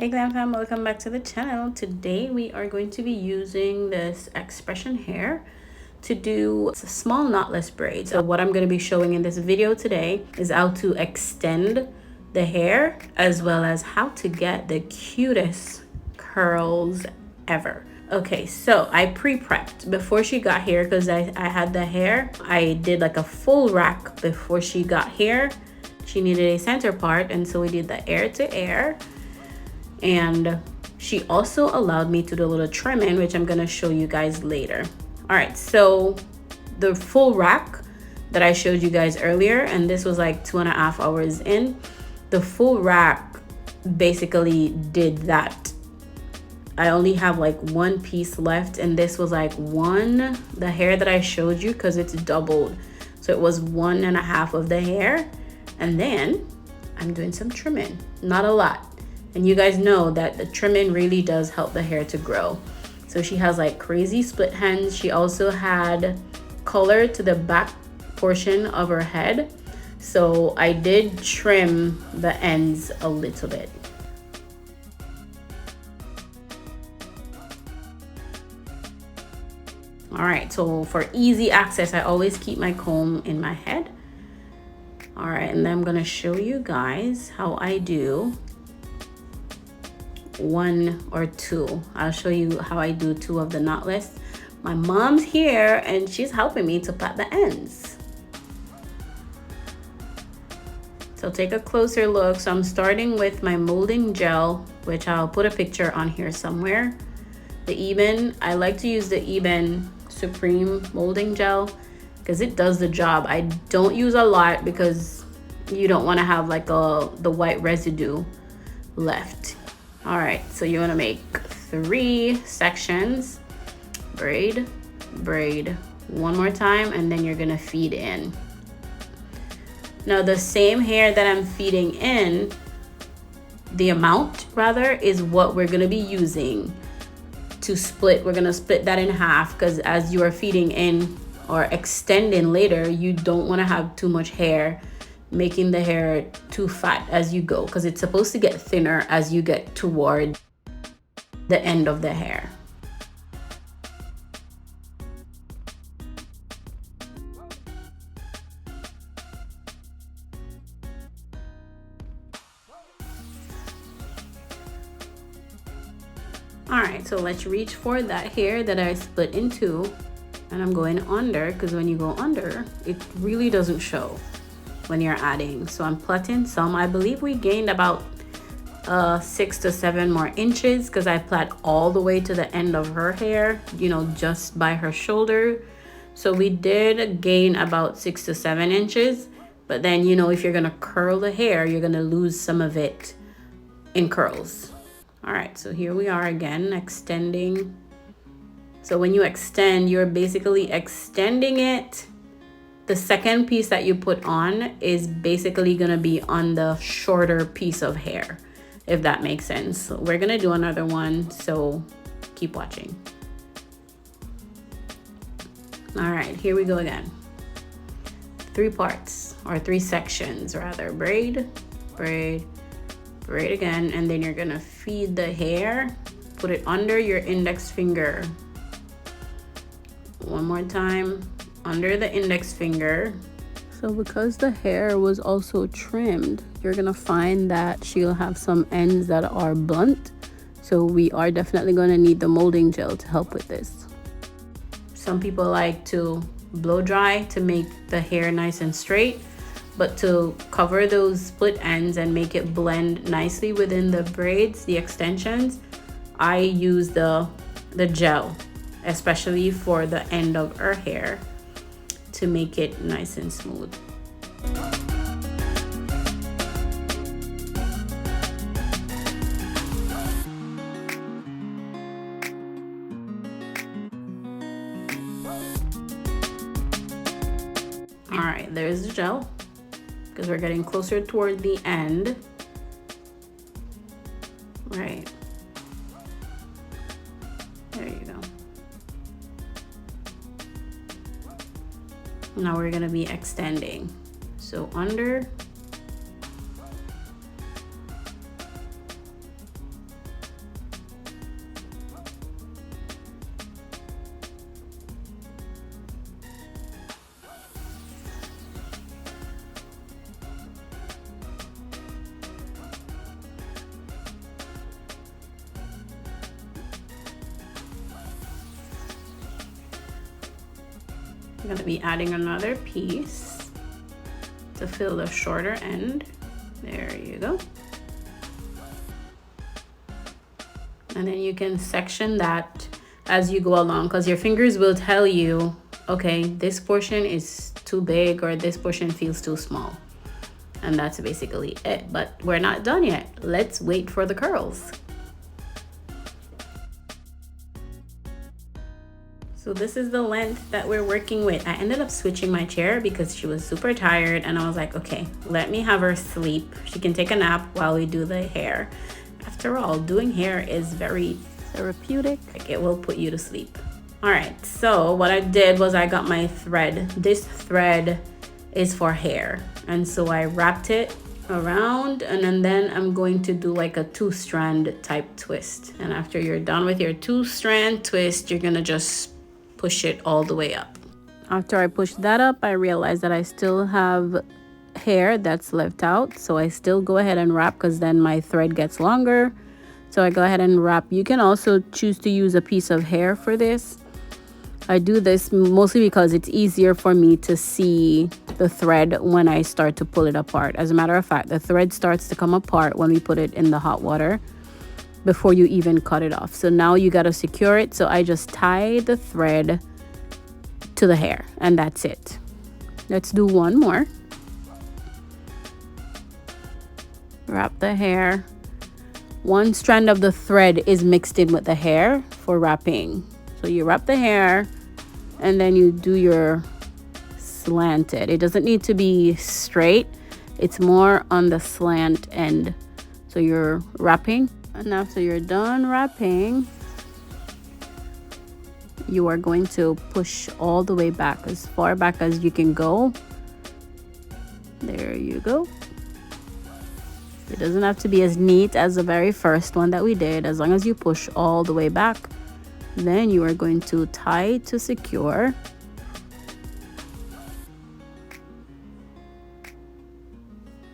Hey GlamFam, welcome back to the channel. Today we are going to be using this expression hair to do small knotless braids. So what I'm going to be showing in this video today is how to extend the hair as well as how to get the cutest curls ever. Okay, so I pre-prepped before she got here because I had the hair. I did like a full rack before she got here. She needed a center part, and so we did the ear to ear. And she also allowed me to do a little trimming, which I'm going to show you guys later. All right, so the full rack that I showed you guys earlier, and this was like 2.5 hours in, the full rack basically did that. I only have like one piece left, and this was like the hair that I showed you, because it's doubled. So it was 1.5 of the hair, and then I'm doing some trimming, not a lot. And you guys know that the trimming really does help the hair to grow. So she has like crazy split ends. She also had color to the back portion of her head. So I did trim the ends a little bit. All right, so for easy access, I always keep my comb in my head. All right, and then I'm gonna show you guys how I do 1 or 2. I'll show you how I do 2 of the knotless. My mom's here and she's helping me to plait the ends. So take a closer look. So I'm starting with my molding gel, which I'll put a picture on here somewhere. The Eben, I like to use the Eben Supreme molding gel because it does the job. I don't use a lot because you don't want to have like the white residue left. All right, so you want to make 3 sections, braid, braid, one more time, and then you're gonna feed in. Now the same hair that I'm feeding in, the amount rather, is what we're gonna be using to split. We're gonna split that in half, because as you are feeding in or extending later, you don't want to have too much hair, making the hair too fat as you go, because it's supposed to get thinner as you get toward the end of the hair. All right, so let's reach for that hair that I split in 2, and I'm going under, because when you go under, it really doesn't show when you're adding. So I'm plaiting some. I believe we gained about 6 to 7 more inches, because I plait all the way to the end of her hair, you know, just by her shoulder. So we did gain about 6 to 7 inches, but then, you know, if you're gonna curl the hair, you're gonna lose some of it in curls. All right, so here we are again, extending. So when you extend, you're basically extending it. The second piece that you put on is basically gonna be on the shorter piece of hair, if that makes sense. So we're gonna do another one, so keep watching. All right, here we go again. 3 parts, or 3 sections rather. Braid, braid, braid again, and then you're gonna feed the hair, put it under your index finger. One more time, under the index finger. So because the hair was also trimmed, you're gonna find that she'll have some ends that are blunt. So we are definitely gonna need the molding gel to help with this. Some people like to blow dry to make the hair nice and straight, but to cover those split ends and make it blend nicely within the braids, the extensions, I use the gel, especially for the end of her hair, to make it nice and smooth. All right, there's the gel, because we're getting closer toward the end. Right. There you go. Now we're gonna be extending. So under, I'm gonna be adding another piece to fill the shorter end. There you go. And then you can section that as you go along, because your fingers will tell you, okay, this portion is too big or this portion feels too small. And that's basically it. But we're not done yet. Let's wait for the curls. So this is the length that we're working with. I ended up switching my chair because she was super tired, and I was like, okay, let me have her sleep. She can take a nap while we do the hair. After all, doing hair is very therapeutic. Like, it will put you to sleep. All right, so what I did was I got my thread. This thread is for hair. And so I wrapped it around, and then I'm going to do like a 2-strand type twist. And after you're done with your 2-strand twist, you're gonna just push it all the way up. After I pushed that up, I realized that I still have hair that's left out. So I still go ahead and wrap, because then my thread gets longer. So I go ahead and wrap. You can also choose to use a piece of hair for this. I do this mostly because it's easier for me to see the thread when I start to pull it apart. As a matter of fact, the thread starts to come apart when we put it in the hot water before you even cut it off. So now you got to secure it. So I just tie the thread to the hair, and that's it. Let's do one more. Wrap the hair. One strand of the thread is mixed in with the hair for wrapping. So you wrap the hair, and then you do your slanted. It doesn't need to be straight. It's more on the slant end. So you're wrapping, and after you're done wrapping, you are going to push all the way back, as far back as you can go. There you go. It doesn't have to be as neat as the very first one that we did. As long as you push all the way back, then you are going to tie to secure.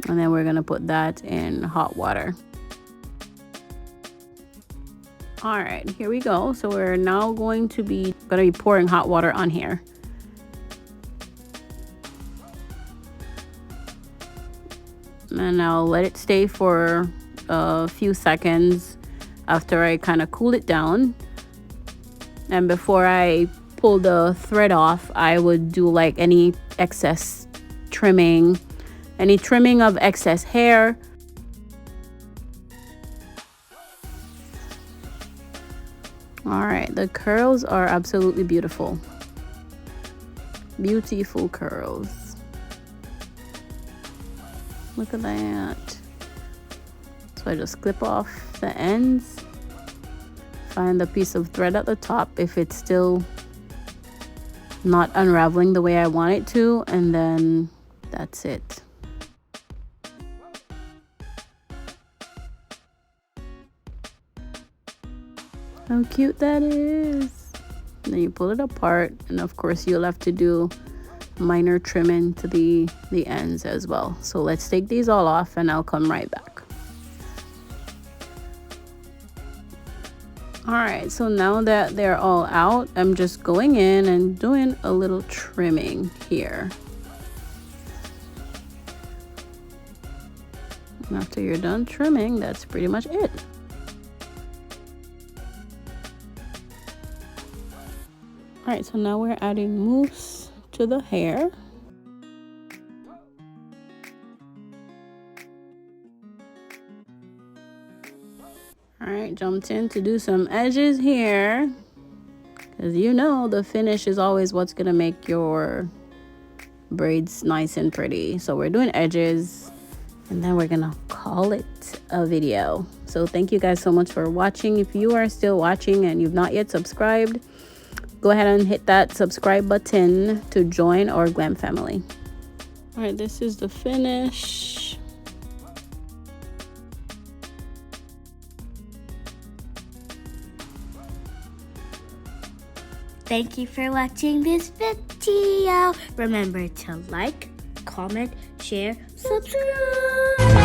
And then we're going to put that in hot water. All right, here we go. So we're now going to be pouring hot water on here. And I'll let it stay for a few seconds after I kind of cool it down. And before I pull the thread off, I would do like any excess trimming, any trimming of excess hair. All right, the curls are absolutely beautiful. Beautiful curls. Look at that. So I just clip off the ends. Find the piece of thread at the top if it's still not unraveling the way I want it to, and then that's it. How cute that is. And then you pull it apart, and of course you'll have to do minor trimming to the ends as well. So let's take these all off, and I'll come right back. All right, so now that they're all out, I'm just going in and doing a little trimming here. And after you're done trimming, that's pretty much it. All right, so now we're adding mousse to the hair. All right, jumped in to do some edges here, because you know the finish is always what's gonna make your braids nice and pretty. So we're doing edges, and then we're gonna call it a video. So thank you guys so much for watching. If you are still watching and you've not yet subscribed, go ahead and hit that subscribe button to join our Glam family. All right, this is the finish. Thank you for watching this video. Remember to like, comment, share, subscribe.